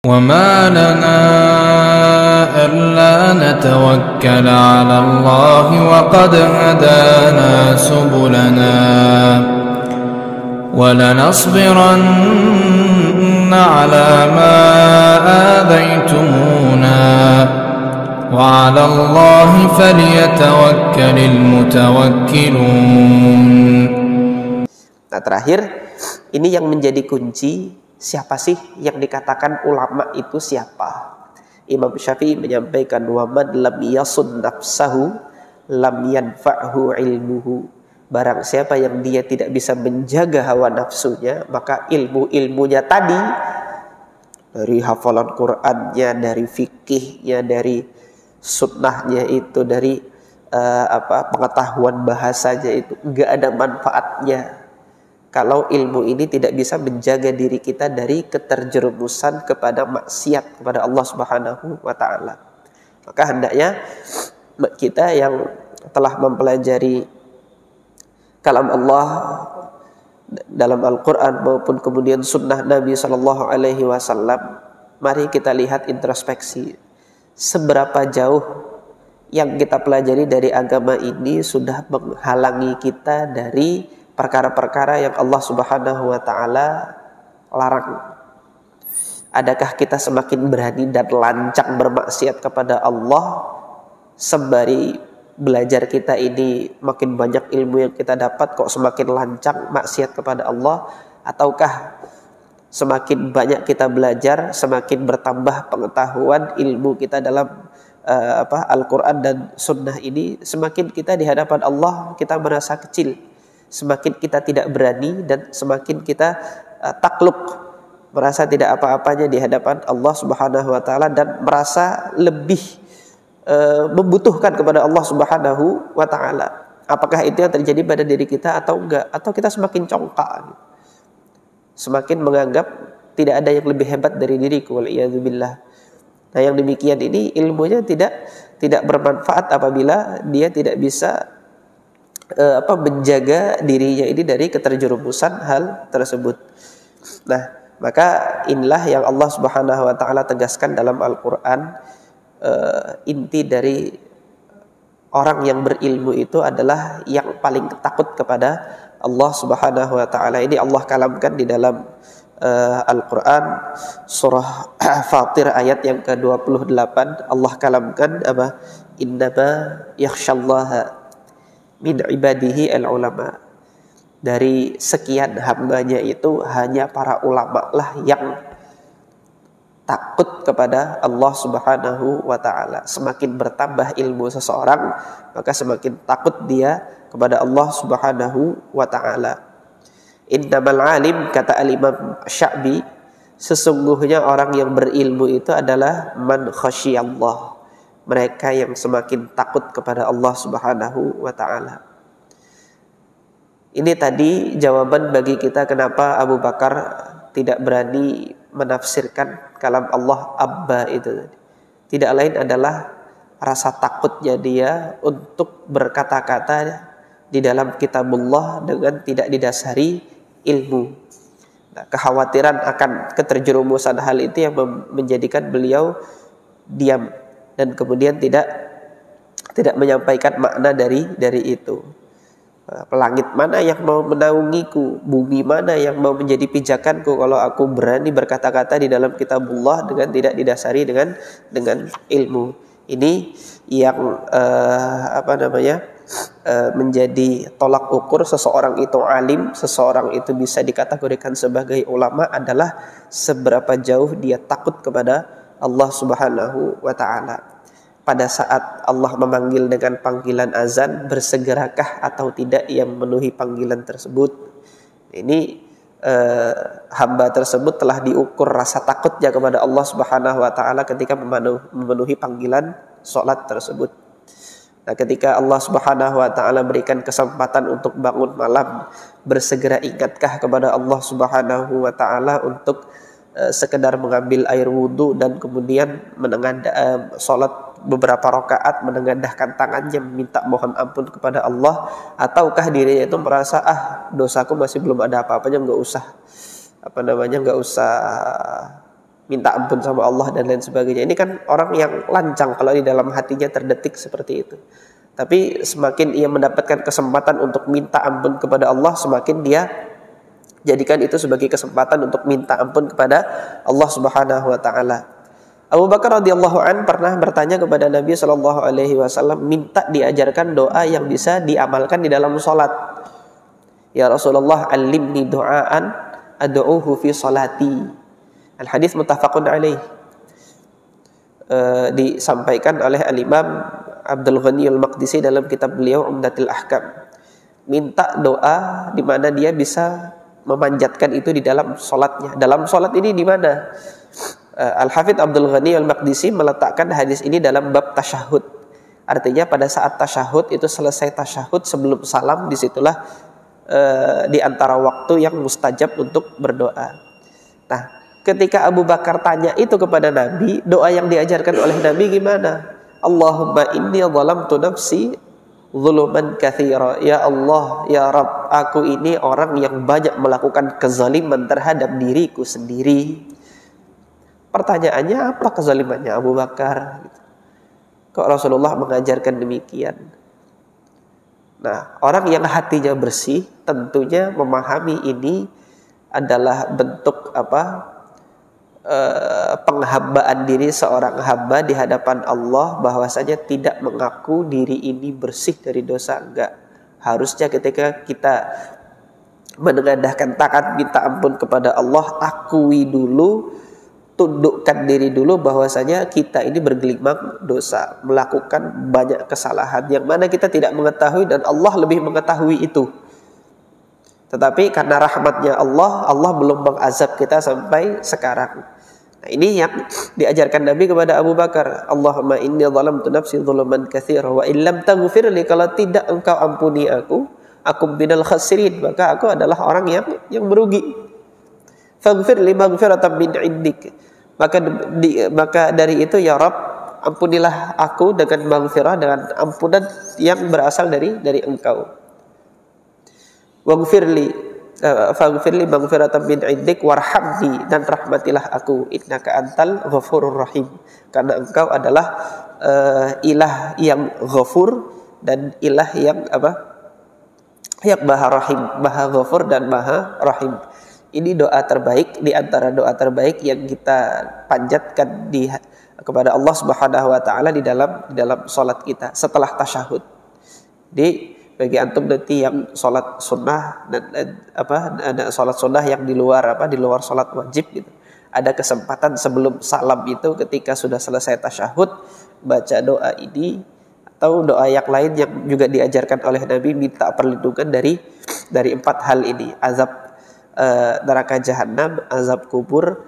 وما لنا ألا نتوكل على الله وقد هدانا سبلنا ولنصبرن على ما آذيتمونا وعلى الله فليتوكل المتوكلون. Nah, terakhir, ini yang menjadi kunci, siapa sih yang dikatakan ulama itu siapa? Imam Syafi'i menyampaikan, wa man lam yasun nafsahu lam yanfa'hu ilmuhu. Barang siapa yang dia tidak bisa menjaga hawa nafsunya, maka ilmunya tadi, dari hafalan Qur'annya, dari fikihnya, dari sunnahnya itu, dari pengetahuan bahasanya itu, enggak ada manfaatnya kalau ilmu ini tidak bisa menjaga diri kita dari keterjerumusan kepada maksiat kepada Allah Subhanahu wa taala. Maka hendaknya kita yang telah mempelajari kalam Allah dalam Al-Qur'an maupun kemudian sunnah Nabi sallallahu alaihi wasallam, mari kita lihat introspeksi. Seberapa jauh yang kita pelajari dari agama ini sudah menghalangi kita dari perkara-perkara yang Allah Subhanahu wa taala larang. Adakah kita semakin berani dan lancang bermaksiat kepada Allah sembari belajar kita ini makin banyak ilmu yang kita dapat, kok semakin lancang maksiat kepada Allah? Ataukah semakin banyak kita belajar, semakin bertambah pengetahuan ilmu kita dalam Al-Quran dan Sunnah ini, semakin kita di hadapan Allah kita merasa kecil, semakin kita tidak berani, dan semakin kita takluk, merasa tidak apa-apanya di hadapan Allah Subhanahu wa taala, dan merasa lebih membutuhkan kepada Allah Subhanahu wa taala. Apakah itu yang terjadi pada diri kita atau enggak? Atau kita semakin congkak, semakin menganggap tidak ada yang lebih hebat dari diriku, waliyadzubillah. Nah, yang demikian ini ilmunya tidak bermanfaat apabila dia tidak bisa menjaga dirinya ini dari keterjerumusan hal tersebut. Nah, maka inilah yang Allah Subhanahu wa taala tegaskan dalam Al-Qur'an. Inti dari orang yang berilmu itu adalah yang paling takut kepada Allah Subhanahu wa taala. Ini Allah kalamkan di dalam Al-Qur'an surah Fatir ayat yang ke-28. Allah kalamkan apa? Innama yakhsyallaha min ibadihi al-ulama. Dari sekian hambanya itu hanya para ulama lah yang takut kepada Allah Subhanahu wa taala. Semakin bertambah ilmu seseorang, maka semakin takut dia kepada Allah Subhanahu wa taala. Innamal alim, kata al-Imam Sya'bi, sesungguhnya orang yang berilmu itu adalah man khasyiyallah, mereka yang semakin takut kepada Allah Subhanahu wa taala. Ini tadi jawaban bagi kita kenapa Abu Bakar tidak berani menafsirkan kalam Allah Abba itu. Tidak lain adalah rasa takutnya dia untuk berkata-kata di dalam kitabullah dengan tidak didasari ilmu. Nah, kekhawatiran akan keterjerumusan hal itu yang menjadikan beliau diam dan kemudian tidak menyampaikan makna dari itu. Langit mana yang mau menaungiku, bumi mana yang mau menjadi pijakanku kalau aku berani berkata-kata di dalam kitabullah dengan tidak didasari dengan ilmu. Ini yang menjadi tolak ukur seseorang itu alim, seseorang itu bisa dikategorikan sebagai ulama adalah seberapa jauh dia takut kepada Allah Subhanahu wa taala. Pada saat Allah memanggil dengan panggilan azan, bersegerakah atau tidak ia memenuhi panggilan tersebut? Ini hamba tersebut telah diukur rasa takutnya kepada Allah Subhanahu wa taala ketika memenuhi panggilan salat tersebut. Nah, ketika Allah Subhanahu wa taala berikan kesempatan untuk bangun malam, bersegera ingatkah kepada Allah Subhanahu wa taala untuk sekedar mengambil air wudu dan kemudian salat beberapa rakaat, menengadahkan tangannya meminta mohon ampun kepada Allah? Ataukah dirinya itu merasa dosaku masih belum ada apa-apanya, nggak usah minta ampun sama Allah dan lain sebagainya. Ini kan orang yang lancang kalau di dalam hatinya terdetik seperti itu. Tapi semakin ia mendapatkan kesempatan untuk minta ampun kepada Allah, semakin dia jadikan itu sebagai kesempatan untuk minta ampun kepada Allah Subhanahu wa taala. Abu Bakar radhiyallahu an pernah bertanya kepada Nabi sallallahu alaihi wasallam, minta diajarkan doa yang bisa diamalkan di dalam salat. Ya Rasulullah, alimni du'aan ad'uhu fi salati. Al hadis muttafaqun alaih. Disampaikan oleh Al-Imam Abdul Ghani Al-Maqdisi dalam kitab beliau Umdatul Ahkam. Minta doa di mana dia bisa memanjatkan itu di dalam salatnya. Dalam salat ini di mana? Al-Hafidz Abdul Ghani Al-Maqdisi meletakkan hadis ini dalam bab tasyahud. Artinya pada saat tasyahud itu, selesai tasyahud sebelum salam, disitulah di antara waktu yang mustajab untuk berdoa. Nah, ketika Abu Bakar tanya itu kepada Nabi, doa yang diajarkan oleh Nabi gimana? Allahumma inni zalamtu nafsi zuluman katsira. Ya Allah, ya Rabb, aku ini orang yang banyak melakukan kezaliman terhadap diriku sendiri. Pertanyaannya, apa kezalimannya Abu Bakar? Kok Rasulullah mengajarkan demikian? Nah, orang yang hatinya bersih tentunya memahami ini adalah bentuk penghambaan diri seorang hamba di hadapan Allah, bahwasanya tidak mengaku diri ini bersih dari dosa. Enggak. Harusnya ketika kita menengadahkan tangan minta ampun kepada Allah, akui dulu, tundukkan diri dulu bahwasanya kita ini bergelimang dosa, melakukan banyak kesalahan yang mana kita tidak mengetahui dan Allah lebih mengetahui itu. Tetapi karena rahmatnya Allah, Allah belum mengazab kita sampai sekarang. Nah, ini yang diajarkan Nabi kepada Abu Bakar. Allahumma inni zalamtu nafsi zuluman katsira wa illam taghfir li, kalau tidak engkau ampuni aku minal khasirin, maka aku adalah orang yang merugi. Faghfir li maghfiratan min indik. Maka dari itu ya Rabb, ampunilah aku dengan maghfirah, dengan ampunan yang berasal dari engkau. Faghfirli maghfiratan min indik warhamni, dan rahmatilah aku, innaka antal ghafurur rahim, karena engkau adalah ilah yang ghafur dan ilah yang yang maha rahim, maha ghafur dan maha rahim. Ini doa terbaik di antara doa terbaik yang kita panjatkan kepada Allah Subhanahu wa taala di dalam salat kita setelah tasyahud. Bagi antum nanti yang sholat sunnah dan ada sholat sunnah yang di luar sholat wajib gitu, ada kesempatan sebelum salam itu, ketika sudah selesai tasyahud, baca doa ini atau doa yang lain yang juga diajarkan oleh Nabi, minta perlindungan dari 4 hal ini: azab neraka jahanam, azab kubur,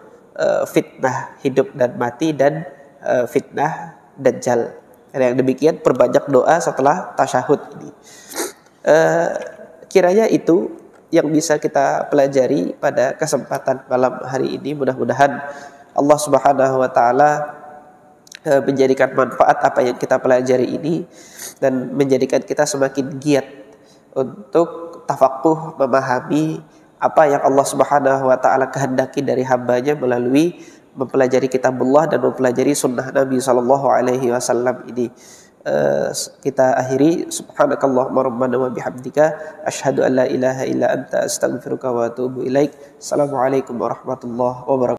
fitnah hidup dan mati, dan fitnah dajjal. Yang demikian perbanyak doa setelah tasyahud ini. Kiranya itu yang bisa kita pelajari pada kesempatan malam hari ini. Mudah-mudahan Allah Subhanahu wa taala menjadikan manfaat apa yang kita pelajari ini dan menjadikan kita semakin giat untuk tafakuh, memahami apa yang Allah Subhanahu wa taala kehendaki dari hambanya melalui mempelajari kitabullah dan mempelajari sunnah Nabi sallallahu alaihi wasallam ini. Kita akhiri, subhanakallahumma rabbana wa bihamdika asyhadu an la ilaha illa anta astaghfiruka wa atubu ilaik. Assalamualaikum warahmatullahi wabarakatuh.